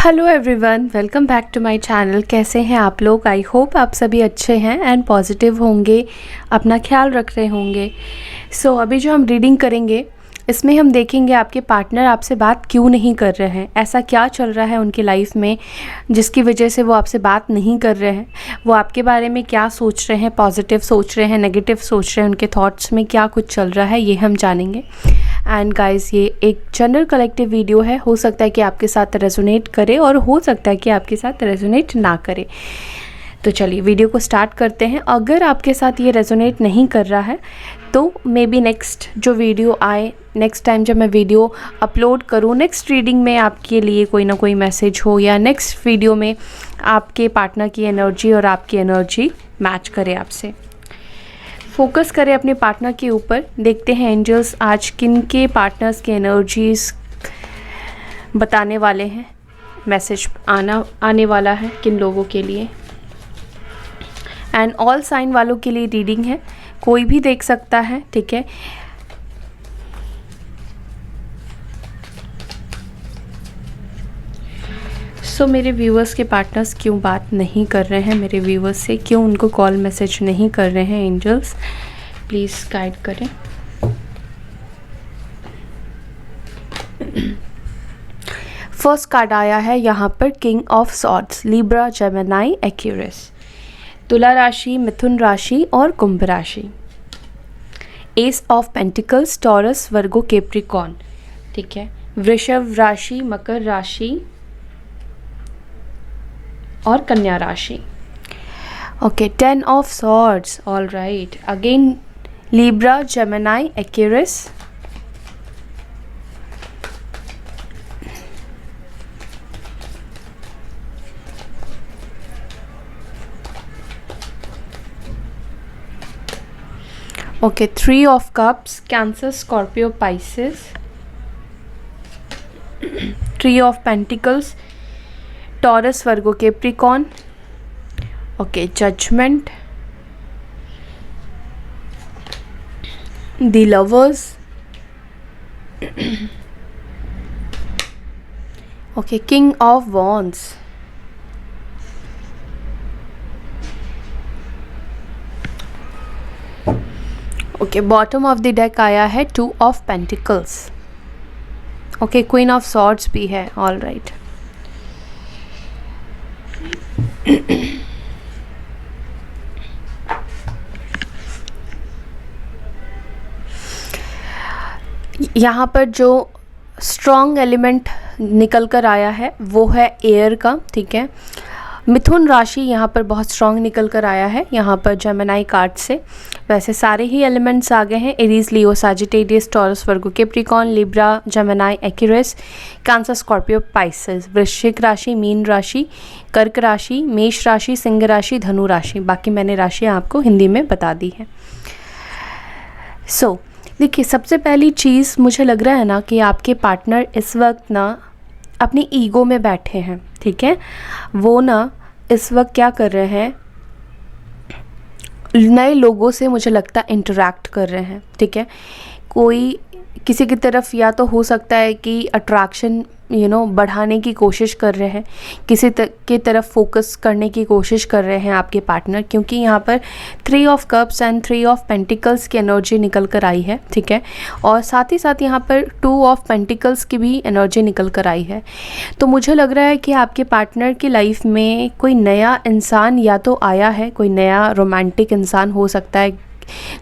Hello everyone, welcome back to my channel. कैसे हैं आप लोग? आई होप आप सभी अच्छे हैं एंड पॉजिटिव होंगे, अपना ख्याल रख रहे होंगे। अभी जो हम रीडिंग करेंगे इसमें हम देखेंगे आपके पार्टनर आपसे बात क्यों नहीं कर रहे हैं। ऐसा क्या चल रहा है उनकी लाइफ में जिसकी वजह से वो आपसे बात नहीं कर रहे हैं। वो आपके बारे में क्या सोच रहे हैं, पॉजिटिव सोच रहे हैं, नेगेटिव सोच रहे हैं, उनके थॉट्स में क्या कुछ चल रहा है, ये हम जानेंगे। एंड गाइस, ये एक जनरल कलेक्टिव वीडियो है। हो सकता है कि आपके साथ रेजोनेट करे और हो सकता है कि आपके साथ रेजोनेट ना करे। तो चलिए वीडियो को स्टार्ट करते हैं। अगर आपके साथ ये रेजोनेट नहीं कर रहा है तो मे बी नेक्स्ट जो वीडियो आए, नेक्स्ट टाइम जब मैं वीडियो अपलोड करूँ, नेक्स्ट रीडिंग में आपके लिए कोई ना कोई मैसेज हो, या नेक्स्ट वीडियो में आपके पार्टनर की एनर्जी और आपकी एनर्जी मैच करे आपसे। फोकस करें अपने पार्टनर के ऊपर। देखते हैं एंजल्स आज किन के पार्टनर्स की एनर्जीज बताने वाले हैं, मैसेज आने वाला है किन लोगों के लिए। एंड ऑल साइन वालों के लिए रीडिंग है, कोई भी देख सकता है, ठीक है। मेरे व्यूवर्स के पार्टनर्स क्यों बात नहीं कर रहे हैं मेरे व्यूवर्स से, क्यों उनको कॉल मैसेज नहीं कर रहे हैं एंजल्स, प्लीज़ गाइड करें। फर्स्ट कार्ड आया है यहाँ पर king of swords, Libra, Gemini, Aquarius, तुला राशि, मिथुन राशि और कुंभ राशि। Ace of pentacles, Taurus, Virgo, Capricorn, ठीक है। वृषभ राशि, मकर राशि और कन्या राशि। Okay, 10 of swords, all right. Again Libra, Gemini, Aquarius, okay, 3 of cups, Cancer, Scorpio, Pisces. 3 of pentacles, Taurus, Virgo, Capricorn. Okay, judgement, the lovers. Okay, king of wands. Okay, bottom of the deck आया है 2 of pentacles. Okay, queen of swords भी है, all right. यहाँ पर जो strong element निकल कर आया है वो है एयर का, ठीक है। मिथुन राशि यहाँ पर बहुत स्ट्रॉन्ग निकल कर आया है यहाँ पर जेमिनी कार्ड से। वैसे सारे ही एलिमेंट्स आ गए हैं, Aries, Leo, Sagittarius, Taurus, Virgo, Capricorn, Libra, Gemini, Aquarius, Cancer, Scorpio, Pisces. वृश्चिक राशि, मीन राशि, कर्क राशि, मेष राशि, सिंह राशि, धनु राशि। बाकी मैंने राशियाँ आपको हिंदी में बता दी हैं। देखिए, सबसे पहली चीज़ मुझे लग रहा है ना कि आपके पार्टनर इस वक्त ना अपनी ईगो में बैठे हैं, ठीक है। वो ना इस वक्त क्या कर रहे हैं, नए लोगों से मुझे लगता है इंटरेक्ट कर रहे हैं, ठीक है। कोई किसी की तरफ या तो हो सकता है कि अट्रैक्शन बढ़ाने की कोशिश कर रहे हैं, किसी की तरफ फोकस करने की कोशिश कर रहे हैं आपके पार्टनर, क्योंकि यहाँ पर 3 of cups and 3 of pentacles की एनर्जी निकल कर आई है, ठीक है। और साथ ही साथ यहाँ पर 2 ऑफ पेंटिकल्स की भी एनर्जी निकल कर आई है। तो मुझे लग रहा है कि आपके पार्टनर की लाइफ में कोई नया इंसान या तो आया है, कोई नया रोमांटिक इंसान हो सकता है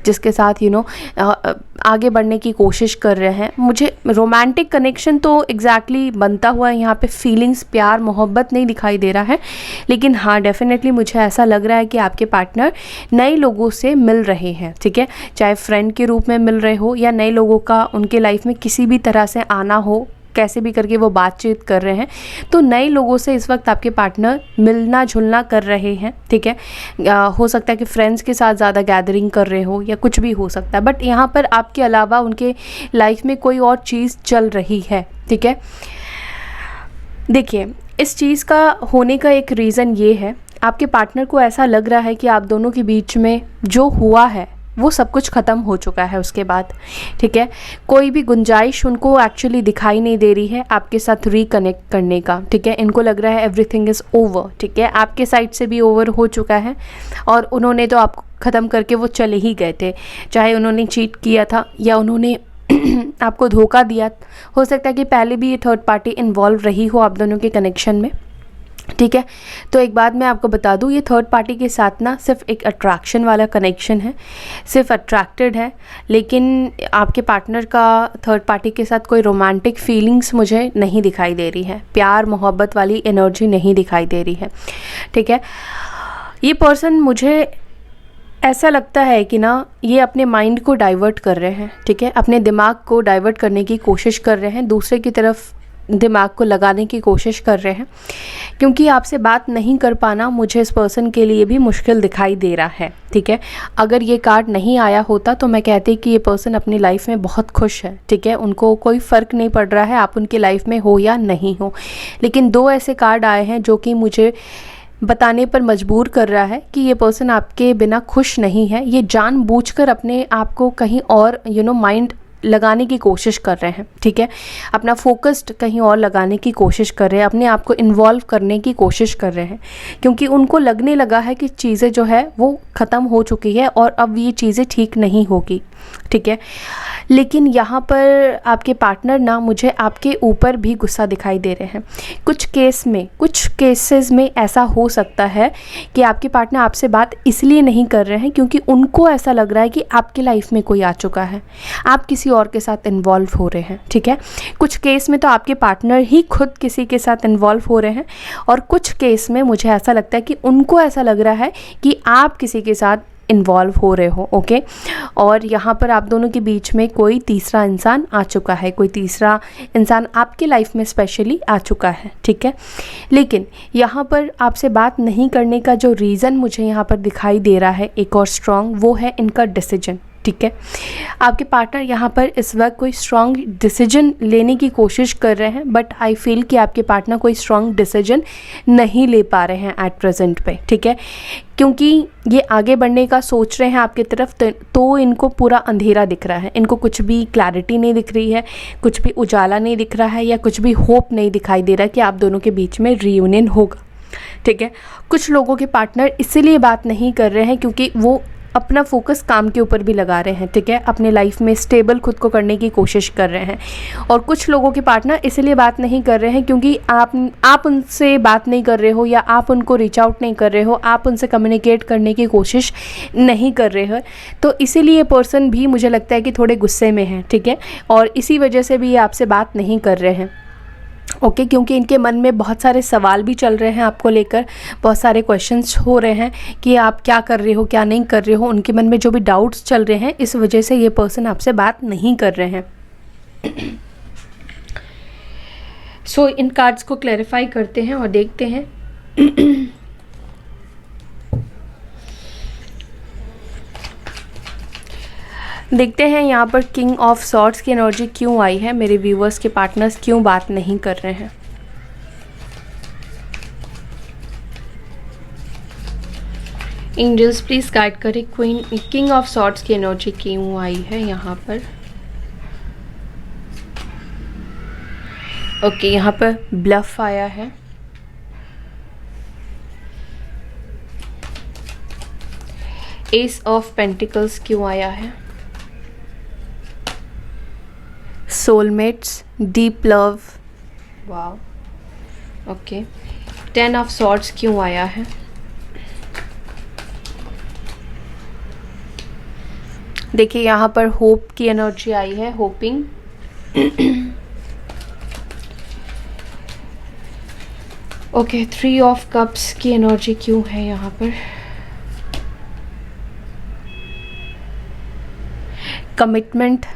जिसके साथ आगे बढ़ने की कोशिश कर रहे हैं। मुझे रोमांटिक कनेक्शन तो एग्जैक्टली बनता हुआ यहाँ पे फीलिंग्स, प्यार, मोहब्बत नहीं दिखाई दे रहा है, लेकिन हाँ डेफिनेटली मुझे ऐसा लग रहा है कि आपके पार्टनर नए लोगों से मिल रहे हैं, ठीक है। चाहे फ्रेंड के रूप में मिल रहे हो या नए लोगों का उनके लाइफ में किसी भी तरह से आना हो, कैसे भी करके वो बातचीत कर रहे हैं, तो नए लोगों से इस वक्त आपके पार्टनर मिलना जुलना कर रहे हैं, ठीक है। हो सकता है कि फ्रेंड्स के साथ ज़्यादा गैदरिंग कर रहे हो या कुछ भी हो सकता है, बट यहाँ पर आपके अलावा उनके लाइफ में कोई और चीज़ चल रही है, ठीक है। देखिए, इस चीज़ का होने का एक रीज़न ये है, आपके पार्टनर को ऐसा लग रहा है कि आप दोनों के बीच में जो हुआ है वो सब कुछ ख़त्म हो चुका है उसके बाद, ठीक है। कोई भी गुंजाइश उनको एक्चुअली दिखाई नहीं दे रही है आपके साथ रिकनेक्ट करने का, ठीक है। इनको लग रहा है एवरीथिंग इज़ ओवर, ठीक है। आपके साइड से भी ओवर हो चुका है और उन्होंने तो आपको ख़त्म करके वो चले ही गए थे, चाहे उन्होंने चीट किया था या उन्होंने आपको धोखा दिया। हो सकता है कि पहले भी ये थर्ड पार्टी इन्वॉल्व रही हो आप दोनों के कनेक्शन में, ठीक है। तो एक बात मैं आपको बता दूँ, ये थर्ड पार्टी के साथ ना सिर्फ एक अट्रैक्शन वाला कनेक्शन है, सिर्फ अट्रैक्टेड है, लेकिन आपके पार्टनर का थर्ड पार्टी के साथ कोई रोमांटिक फीलिंग्स मुझे नहीं दिखाई दे रही है, प्यार मोहब्बत वाली एनर्जी नहीं दिखाई दे रही है, ठीक है। ये पर्सन मुझे ऐसा लगता है कि ना ये अपने माइंड को डाइवर्ट कर रहे हैं, ठीक है। अपने दिमाग को डाइवर्ट करने की कोशिश कर रहे हैं, दूसरे की तरफ दिमाग को लगाने की कोशिश कर रहे हैं, क्योंकि आपसे बात नहीं कर पाना मुझे इस पर्सन के लिए भी मुश्किल दिखाई दे रहा है, ठीक है। अगर ये कार्ड नहीं आया होता तो मैं कहती कि ये पर्सन अपनी लाइफ में बहुत खुश है, ठीक है। उनको कोई फ़र्क नहीं पड़ रहा है आप उनकी लाइफ में हो या नहीं हो, लेकिन दो ऐसे कार्ड आए हैं जो कि मुझे बताने पर मजबूर कर रहा है कि ये पर्सन आपके बिना खुश नहीं है। ये जानबूझकर अपने आप को कहीं और माइंड लगाने की कोशिश कर रहे हैं, ठीक है। अपना फोकस्ड कहीं और लगाने की कोशिश कर रहे हैं, अपने आप को इन्वॉल्व करने की कोशिश कर रहे हैं, क्योंकि उनको लगने लगा है कि चीज़ें जो है वो ख़त्म हो चुकी है और अब ये चीज़ें ठीक नहीं होगी, ठीक है। लेकिन यहाँ पर आपके पार्टनर ना मुझे आपके ऊपर भी गुस्सा दिखाई दे रहे हैं। कुछ केसेस में ऐसा हो सकता है कि आपके पार्टनर आपसे बात इसलिए नहीं कर रहे हैं क्योंकि उनको ऐसा लग रहा है कि आपकी लाइफ में कोई आ चुका है, आप किसी और के साथ इन्वॉल्व हो रहे हैं, ठीक है। कुछ केस में तो आपके पार्टनर ही खुद किसी के साथ इन्वॉल्व हो रहे हैं और कुछ केस में मुझे ऐसा लगता है कि उनको ऐसा लग रहा है कि आप किसी के साथ इन्वॉल्व हो रहे हो, ओके। और यहाँ पर आप दोनों के बीच में कोई तीसरा इंसान आ चुका है, कोई तीसरा इंसान आपके लाइफ में स्पेशली आ चुका है, ठीक है। लेकिन यहाँ पर आपसे बात नहीं करने का जो रीज़न मुझे यहाँ पर दिखाई दे रहा है एक और स्ट्रॉन्ग, वो है इनका डिसीजन, ठीक है। आपके पार्टनर यहाँ पर इस वक्त कोई स्ट्रॉन्ग डिसीजन लेने की कोशिश कर रहे हैं, बट आई फील कि आपके पार्टनर कोई स्ट्रॉन्ग डिसीजन नहीं ले पा रहे हैं एट प्रेजेंट पे, ठीक है। क्योंकि ये आगे बढ़ने का सोच रहे हैं आपकी तरफ, तो इनको पूरा अंधेरा दिख रहा है, इनको कुछ भी क्लैरिटी नहीं दिख रही है, कुछ भी उजाला नहीं दिख रहा है या कुछ भी होप नहीं दिखाई दे रहा कि आप दोनों के बीच में रीयूनियन होगा, ठीक है। कुछ लोगों के पार्टनर इसीलिए बात नहीं कर रहे हैं क्योंकि वो अपना फोकस काम के ऊपर भी लगा रहे हैं, ठीक है। अपने लाइफ में स्टेबल खुद को करने की कोशिश कर रहे हैं। और कुछ लोगों के पार्टनर इसलिए बात नहीं कर रहे हैं क्योंकि आप उनसे बात नहीं कर रहे हो या आप उनको रीच आउट नहीं कर रहे हो, आप उनसे कम्युनिकेट करने की कोशिश नहीं कर रहे हो। तो इसीलिए पर्सन भी मुझे लगता है कि थोड़े गुस्से में है, ठीक है। और इसी वजह से भी ये आपसे बात नहीं कर रहे हैं, ओके। क्योंकि इनके मन में बहुत सारे सवाल भी चल रहे हैं आपको लेकर, बहुत सारे क्वेश्चंस हो रहे हैं कि आप क्या कर रहे हो क्या नहीं कर रहे हो। उनके मन में जो भी डाउट्स चल रहे हैं, इस वजह से ये पर्सन आपसे बात नहीं कर रहे हैं। सो इन कार्ड्स को क्लैरिफाई करते हैं और देखते हैं देखते हैं यहाँ पर किंग ऑफ सॉर्ड्स की एनर्जी क्यों आई है, मेरे व्यूअर्स के पार्टनर्स क्यों बात नहीं कर रहे हैं। एंजल्स प्लीज गाइड करें, किंग ऑफ सॉर्ड्स की एनर्जी क्यों आई है यहाँ पर। ओके, यहाँ पर ब्लफ आया है, एस ऑफ पेंटिकल्स क्यों आया है, soulmates, deep love, wow, okay. 10 of swords क्यों आया है, देखिए यहाँ पर होप की एनर्जी आई है, होपिंग। ओके, 3 ऑफ कप्स की एनर्जी क्यों है यहाँ पर, कमिटमेंट,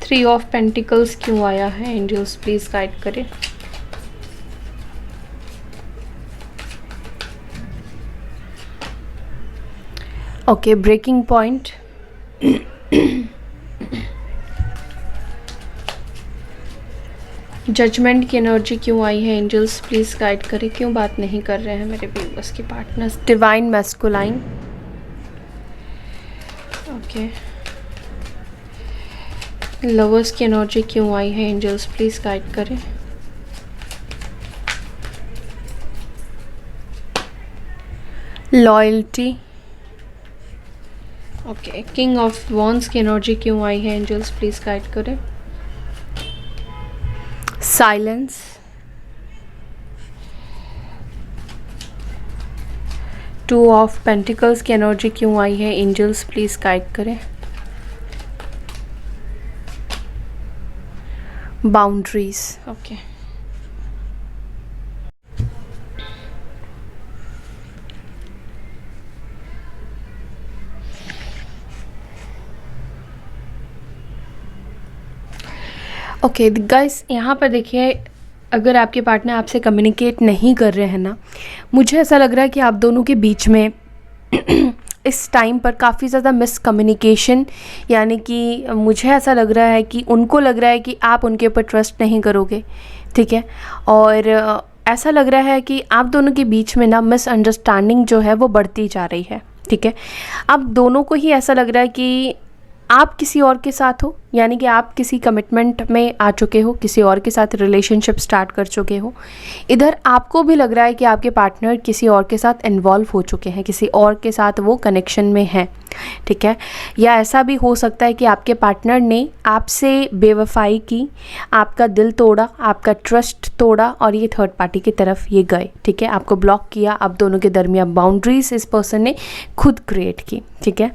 3 ऑफ पेंटिकल्स क्यों आया है, एंजल्स प्लीज गाइड करें। ओके, ब्रेकिंग पॉइंट, जजमेंट की एनर्जी क्यों आई है एंजल्स, प्लीज़ गाइड करें, क्यों बात नहीं कर रहे हैं मेरे व्यूअर्स के partners. Divine masculine, okay. Lovers की एनर्जी क्यों आई है एंजल्स, प्लीज़ गाइड करें। Loyalty, okay. King of wands की एनर्जी क्यों आई है एंजल्स, प्लीज़ गाइड करें। साइलेंस, टू ऑफ पेंटिकल्स की एनर्जी क्यों आई है एंजल्स, प्लीज़ गाइड करें। Boundaries, okay. ओके गाइस, यहाँ पर देखिए, अगर आपके पार्टनर आपसे कम्युनिकेट नहीं कर रहे हैं ना, मुझे ऐसा लग रहा है कि आप दोनों के बीच में इस टाइम पर काफ़ी ज़्यादा मिसकम्युनिकेशन, यानी कि मुझे ऐसा लग रहा है कि उनको लग रहा है कि आप उनके ऊपर ट्रस्ट नहीं करोगे, ठीक है। और ऐसा लग रहा है कि आप दोनों के बीच में ना मिसअंडरस्टैंडिंग जो है वो बढ़ती जा रही है, ठीक है। अब दोनों को ही ऐसा लग रहा है कि आप किसी और के साथ हो, यानी कि आप किसी कमिटमेंट में आ चुके हो, किसी और के साथ रिलेशनशिप स्टार्ट कर चुके हो। इधर आपको भी लग रहा है कि आपके पार्टनर किसी और के साथ इन्वॉल्व हो चुके हैं, किसी और के साथ वो कनेक्शन में हैं, ठीक है। या ऐसा भी हो सकता है कि आपके पार्टनर ने आपसे बेवफाई की, आपका दिल तोड़ा, आपका ट्रस्ट तोड़ा और ये थर्ड पार्टी की तरफ ये गए, ठीक है। आपको ब्लॉक किया, आप दोनों के दरमियान बाउंड्रीज इस पर्सन ने खुद क्रिएट की, ठीक है।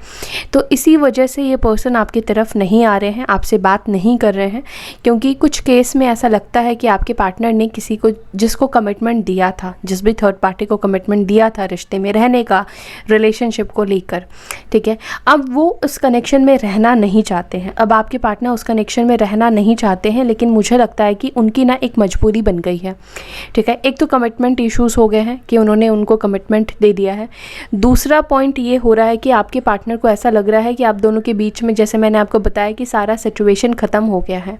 तो इसी वजह से ये पर्सन आपकी तरफ नहीं आ रहे हैं, आपसे बात नहीं कर रहे हैं, क्योंकि कुछ केस में ऐसा लगता है कि आपके पार्टनर ने किसी को, जिसको कमिटमेंट दिया था, जिस भी थर्ड पार्टी को कमिटमेंट दिया था रिश्ते में रहने का, रिलेशनशिप को लेकर, ठीक है, अब वो उस कनेक्शन में रहना नहीं चाहते हैं। अब आपके पार्टनर उस कनेक्शन में रहना नहीं चाहते हैं, लेकिन मुझे लगता है कि उनकी ना एक मजबूरी बन गई है, ठीक है। एक तो कमिटमेंट इश्यूज़ हो गए हैं कि उन्होंने उनको कमिटमेंट दे दिया है। दूसरा पॉइंट ये हो रहा है कि आपके पार्टनर को ऐसा लग रहा है कि आप दोनों के बीच में, जैसे मैंने आपको बताया कि सारा सिचुएशन ख़त्म हो गया है,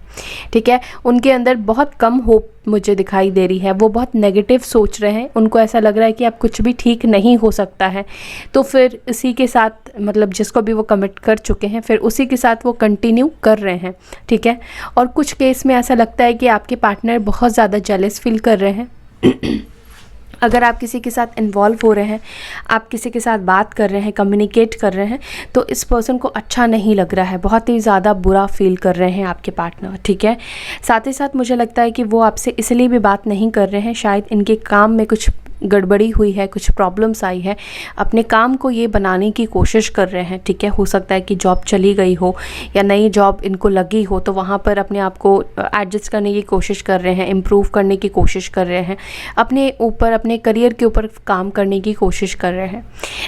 ठीक है। उनके अंदर बहुत कम होप मुझे दिखाई दे रही है, वो बहुत नेगेटिव सोच रहे हैं। उनको ऐसा लग रहा है कि अब कुछ भी ठीक नहीं हो सकता है, तो फिर इसी के साथ, मतलब जिसको भी वो कमिट कर चुके हैं, फिर उसी के साथ वो कंटिन्यू कर रहे हैं, ठीक है। और कुछ केस में ऐसा लगता है कि आपके पार्टनर बहुत ज़्यादा जेलस फील कर रहे हैं। अगर आप किसी के साथ इन्वॉल्व हो रहे हैं, आप किसी के साथ बात कर रहे हैं, कम्युनिकेट कर रहे हैं, तो इस पर्सन को अच्छा नहीं लग रहा है, बहुत ही ज़्यादा बुरा फील कर रहे हैं आपके पार्टनर, ठीक है। साथ ही साथ मुझे लगता है कि वो आपसे इसलिए भी बात नहीं कर रहे हैं, शायद इनके काम में कुछ गड़बड़ी हुई है, कुछ प्रॉब्लम्स आई है, अपने काम को ये बनाने की कोशिश कर रहे हैं, ठीक है। हो सकता है कि जॉब चली गई हो या नई जॉब इनको लगी हो, तो वहाँ पर अपने आप को एडजस्ट करने की कोशिश कर रहे हैं, इम्प्रूव करने की कोशिश कर रहे हैं, अपने ऊपर, अपने करियर के ऊपर काम करने की कोशिश कर रहे हैं।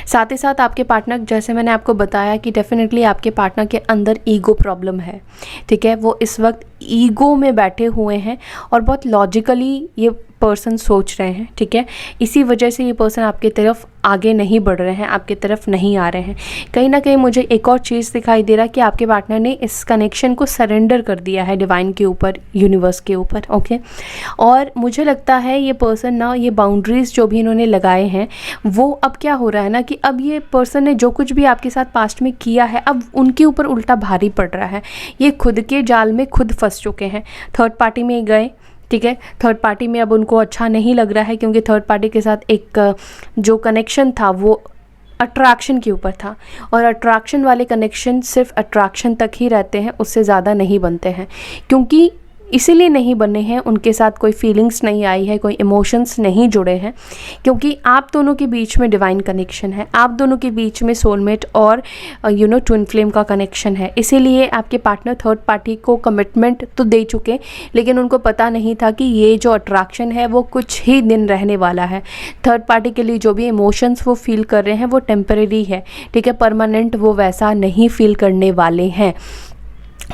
साथ ही साथ आपके पार्टनर, जैसे मैंने आपको बताया कि डेफिनेटली आपके पार्टनर के अंदर ईगो प्रॉब्लम है, ठीक है। वो इस वक्त ईगो में बैठे हुए हैं और बहुत लॉजिकली ये पर्सन सोच रहे हैं, ठीक है। इसी वजह से ये पर्सन आपकी तरफ आगे नहीं बढ़ रहे हैं, आपकी तरफ नहीं आ रहे हैं। कहीं ना कहीं मुझे एक और चीज़ दिखाई दे रहा है कि आपके पार्टनर ने इस कनेक्शन को सरेंडर कर दिया है डिवाइन के ऊपर, यूनिवर्स के ऊपर, ओके। और मुझे लगता है ये पर्सन ना, ये बाउंड्रीज़ जो भी इन्होंने लगाए हैं, वो अब क्या हो रहा है ना कि अब ये पर्सन ने जो कुछ भी आपके साथ पास्ट में किया है, अब उनके ऊपर उल्टा भारी पड़ रहा है। ये खुद के जाल में खुद फंस चुके हैं, थर्ड पार्टी में गए, ठीक है। थर्ड पार्टी में अब उनको अच्छा नहीं लग रहा है, क्योंकि थर्ड पार्टी के साथ एक जो कनेक्शन था वो अट्रैक्शन के ऊपर था, और अट्रैक्शन वाले कनेक्शन सिर्फ अट्रैक्शन तक ही रहते हैं, उससे ज़्यादा नहीं बनते हैं। क्योंकि इसीलिए नहीं बने हैं, उनके साथ कोई फीलिंग्स नहीं आई है, कोई इमोशंस नहीं जुड़े हैं, क्योंकि आप दोनों के बीच में डिवाइन कनेक्शन है, आप दोनों के बीच में सोलमेट और ट्विन फ्लेम का कनेक्शन है। इसीलिए आपके पार्टनर थर्ड पार्टी को कमिटमेंट तो दे चुके, लेकिन उनको पता नहीं था कि ये जो अट्रैक्शन है वो कुछ ही दिन रहने वाला है। थर्ड पार्टी के लिए जो भी इमोशंस वो फील कर रहे हैं वो टेम्परेरी है, ठीक है। परमानेंट वो वैसा नहीं फील करने वाले हैं।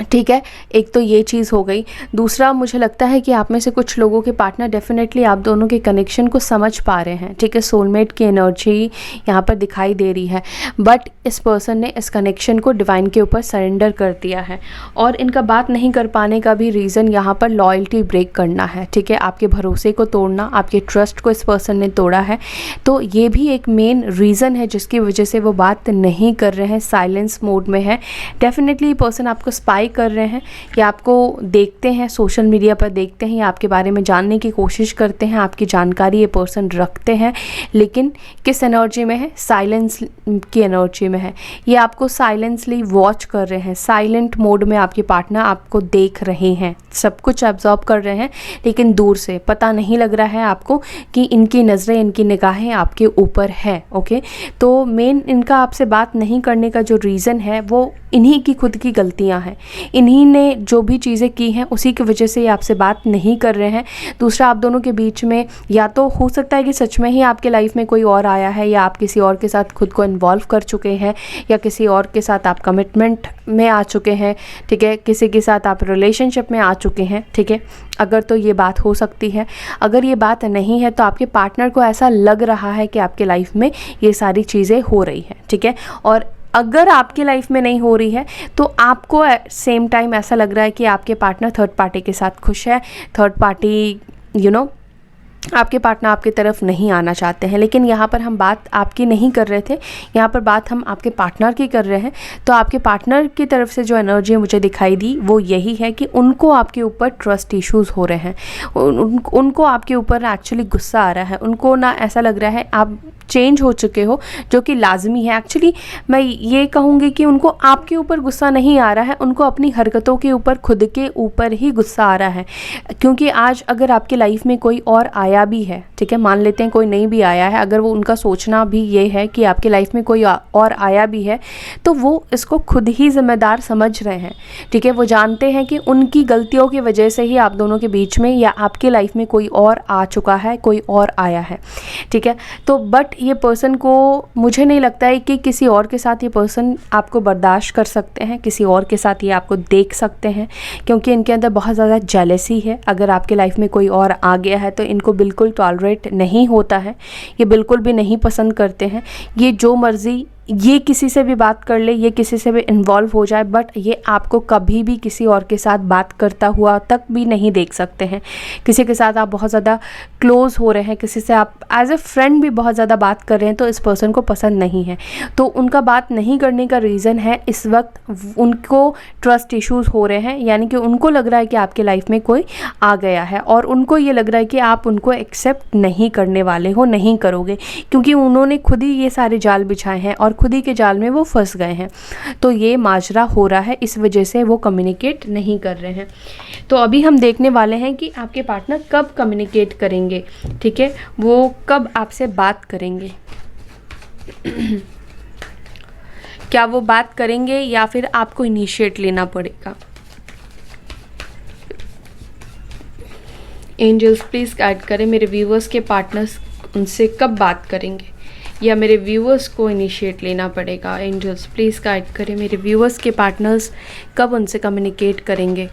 ठीक है, एक तो ये चीज़ हो गई। दूसरा, मुझे लगता है कि आप में से कुछ लोगों के पार्टनर डेफिनेटली आप दोनों के कनेक्शन को समझ पा रहे हैं। ठीक है, सोलमेट की एनर्जी यहाँ पर दिखाई दे रही है, बट इस पर्सन ने इस कनेक्शन को डिवाइन के ऊपर सरेंडर कर दिया है। और इनका बात नहीं कर पाने का भी रीज़न यहाँ पर लॉयल्टी ब्रेक करना है। ठीक है, आपके भरोसे को तोड़ना, आपके ट्रस्ट को इस पर्सन ने तोड़ा है। तो ये भी एक मेन रीज़न है जिसकी वजह से वो बात नहीं कर रहे हैं, साइलेंस मोड में है। डेफिनेटली पर्सन आपको स्पाई कर रहे हैं या आपको देखते हैं, सोशल मीडिया पर देखते हैं या आपके बारे में जानने की कोशिश करते हैं, आपकी जानकारी ये पर्सन रखते हैं, लेकिन किस एनर्जी में है? साइलेंस की एनर्जी में है। ये आपको साइलेंसली वॉच कर रहे हैं, साइलेंट मोड में आपके पार्टनर आपको देख रहे हैं, सब कुछ एब्जॉर्ब कर रहे हैं, लेकिन दूर से। पता नहीं लग रहा है आपको कि इनकी नज़रें, इनकी निगाहें आपके ऊपर है। ओके, तो मेन इनका आपसे बात नहीं करने का जो रीज़न है वो इन्हीं की खुद की गलतियां हैं। इन्हीं ने जो भी चीज़ें की हैं उसी की वजह से ये आपसे बात नहीं कर रहे हैं। दूसरा, आप दोनों के बीच में या तो हो सकता है कि सच में ही आपके लाइफ में कोई और आया है, या आप किसी और के साथ खुद को इन्वॉल्व कर चुके हैं, या किसी और के साथ आप कमिटमेंट में आ चुके हैं। ठीक है, किसी के साथ आप रिलेशनशिप में आ चुके हैं। ठीक है, अगर तो ये बात हो सकती है। अगर ये बात नहीं है तो आपके पार्टनर को ऐसा लग रहा है कि आपके लाइफ में ये सारी चीज़ें हो रही हैं। ठीक है, और अगर आपकी लाइफ में नहीं हो रही है तो आपको सेम टाइम ऐसा लग रहा है कि आपके पार्टनर थर्ड पार्टी के साथ खुश है, थर्ड पार्टी आपके पार्टनर आपकी तरफ नहीं आना चाहते हैं। लेकिन यहाँ पर हम बात आपकी नहीं कर रहे थे, यहाँ पर बात हम आपके पार्टनर की कर रहे हैं। तो आपके पार्टनर की तरफ से जो एनर्जी मुझे दिखाई दी वो यही है कि उनको आपके ऊपर ट्रस्ट इश्यूज़ हो रहे हैं, उनको आपके ऊपर एक्चुअली गुस्सा आ रहा है। उनको ना ऐसा लग रहा है आप चेंज हो चुके हो, जो कि लाजमी है। एक्चुअली मैं ये कहूँगी कि उनको आपके ऊपर गुस्सा नहीं आ रहा है, उनको अपनी हरकतों के ऊपर, खुद के ऊपर ही गुस्सा आ रहा है। क्योंकि आज अगर आपकी लाइफ में कोई और आया भी है, ठीक है, मान लेते हैं कोई नहीं भी आया है, अगर वो उनका सोचना भी ये है कि आपकी लाइफ में कोई और आया भी है, तो वो इसको खुद ही जिम्मेदार समझ रहे हैं। ठीक है, वो जानते हैं कि उनकी गलतियों की वजह से ही आप दोनों के बीच में या आपकी लाइफ में कोई और आ चुका है, कोई और आया है। ठीक है, तो बट ये पर्सन को, मुझे नहीं लगता है कि किसी और के साथ ये पर्सन आपको बर्दाश्त कर सकते हैं, किसी और के साथ ये आपको देख सकते हैं, क्योंकि इनके अंदर बहुत ज़्यादा जेलसी है। अगर आपके लाइफ में कोई और आ गया है तो इनको बिल्कुल टॉलरेट नहीं होता है, ये बिल्कुल भी नहीं पसंद करते हैं। ये जो मर्ज़ी, ये किसी से भी बात कर ले, ये किसी से भी इन्वॉल्व हो जाए, बट ये आपको कभी भी किसी और के साथ बात करता हुआ तक भी नहीं देख सकते हैं। किसी के साथ आप बहुत ज़्यादा क्लोज़ हो रहे हैं, किसी से आप एज ए फ्रेंड भी बहुत ज़्यादा बात कर रहे हैं, तो इस पर्सन को पसंद नहीं है। तो उनका बात नहीं करने का रीज़न है इस वक्त उनको ट्रस्ट इश्यूज़ हो रहे हैं, यानी कि उनको लग रहा है कि आपके लाइफ में कोई आ गया है और उनको ये लग रहा है कि आप उनको एक्सेप्ट नहीं करने वाले हो, नहीं करोगे, क्योंकि उन्होंने खुद ही ये सारे जाल बिछाए हैं और खुद ही के जाल में वो फंस गए हैं। तो ये माजरा हो रहा है, इस वजह से वो कम्युनिकेट नहीं कर रहे हैं। तो अभी हम देखने वाले हैं कि आपके पार्टनर कब कम्युनिकेट करेंगे। ठीक है, वो कब आपसे बात करेंगे। क्या वो बात करेंगे या फिर आपको इनिशिएट लेना पड़ेगा। एंजल्स प्लीज़ गाइड करें मेरे व्यूवर्स के पार्टनर्स उनसे कब बात करेंगे, या मेरे व्यूवर्स को इनिशिएट लेना पड़ेगा। एंजल्स प्लीज़ गाइड करें मेरे व्यूवर्स के पार्टनर्स कब उनसे कम्युनिकेट करेंगे।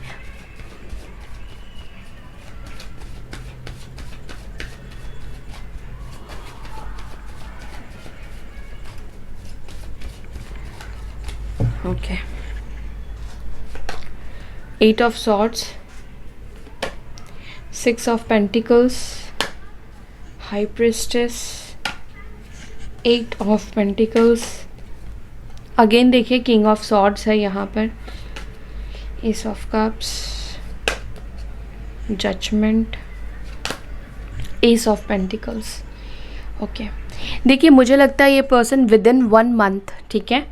Okay, 8 of swords, 6 of pentacles, high priestess, 8 of pentacles. Again देखिए किंग ऑफ सॉर्ड्स है यहाँ पर, ace of cups, judgement, ace of pentacles. Okay, देखिए मुझे लगता है ये पर्सन विद इन 1 मंथ, ठीक है,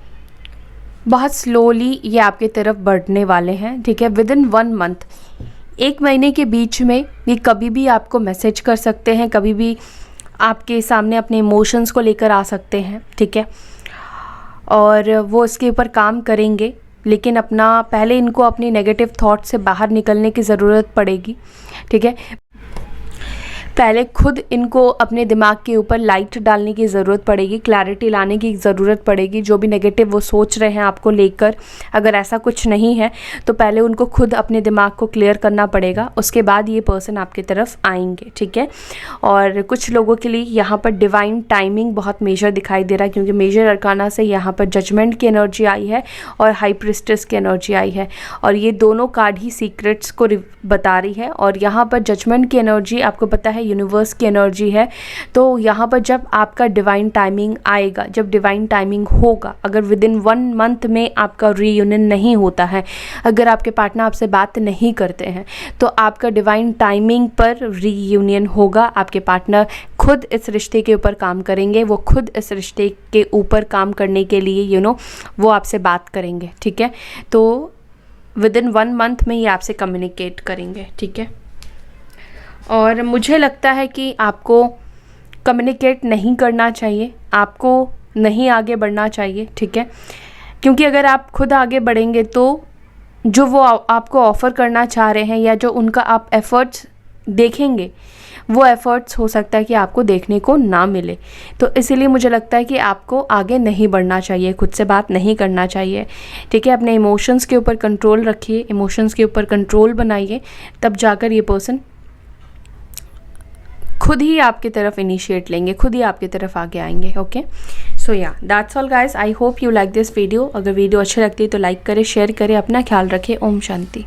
बहुत स्लोली ये आपकी तरफ बढ़ने वाले हैं। ठीक है, विद इन 1 मंथ, 1 महीने के बीच में ये कभी भी आपको मैसेज कर सकते हैं, कभी भी आपके सामने अपने इमोशंस को लेकर आ सकते हैं। ठीक है, और वो इसके ऊपर काम करेंगे, लेकिन पहले इनको अपनी नेगेटिव थॉट से बाहर निकलने की ज़रूरत पड़ेगी। ठीक है, पहले खुद इनको अपने दिमाग के ऊपर लाइट डालने की ज़रूरत पड़ेगी, क्लैरिटी लाने की ज़रूरत पड़ेगी। जो भी नेगेटिव वो सोच रहे हैं आपको लेकर, अगर ऐसा कुछ नहीं है तो पहले उनको खुद अपने दिमाग को क्लियर करना पड़ेगा, उसके बाद ये पर्सन आपकी तरफ आएंगे, ठीक है। और कुछ लोगों के लिए यहाँ पर डिवाइन टाइमिंग बहुत मेजर दिखाई दे रहा है, क्योंकि मेजर अरकाना से यहाँ पर जजमेंट की एनर्जी आई है और हाई प्रिस्टेस की एनर्जी आई है, और ये दोनों कार्ड ही सीक्रेट्स को बता रही है। और यहाँ पर जजमेंट की एनर्जी आपको पता है यूनिवर्स की एनर्जी है। तो यहाँ पर जब आपका डिवाइन टाइमिंग आएगा, जब डिवाइन टाइमिंग होगा, अगर विद इन 1 मंथ में आपका रीयूनियन नहीं होता है, अगर आपके पार्टनर आपसे बात नहीं करते हैं, तो आपका डिवाइन टाइमिंग पर रीयूनियन होगा। आपके पार्टनर खुद इस रिश्ते के ऊपर काम करेंगे, वो खुद इस रिश्ते के ऊपर काम करने के लिए वो आपसे बात करेंगे, ठीक है। तो विद इन 1 मंथ में ये आपसे कम्युनिकेट करेंगे, ठीक है। और मुझे लगता है कि आपको कम्युनिकेट नहीं करना चाहिए, आपको नहीं आगे बढ़ना चाहिए, ठीक है। क्योंकि अगर आप खुद आगे बढ़ेंगे तो जो वो आपको ऑफ़र करना चाह रहे हैं या जो उनका आप एफ़र्ट्स देखेंगे, वो एफ़र्ट्स हो सकता है कि आपको देखने को ना मिले। तो इसीलिए मुझे लगता है कि आपको आगे नहीं बढ़ना चाहिए, खुद से बात नहीं करना चाहिए, ठीक है। अपने इमोशंस के ऊपर कंट्रोल रखिए, इमोशंस के ऊपर कंट्रोल बनाइए, तब जाकर ये पर्सन खुद ही आपकी तरफ इनिशिएट लेंगे, खुद ही आपकी तरफ आगे आएंगे, ओके। सो या that's all guys, I hope you like this video. अगर वीडियो अच्छी लगती है तो लाइक करें, शेयर करें, अपना ख्याल रखें। ओम शांति।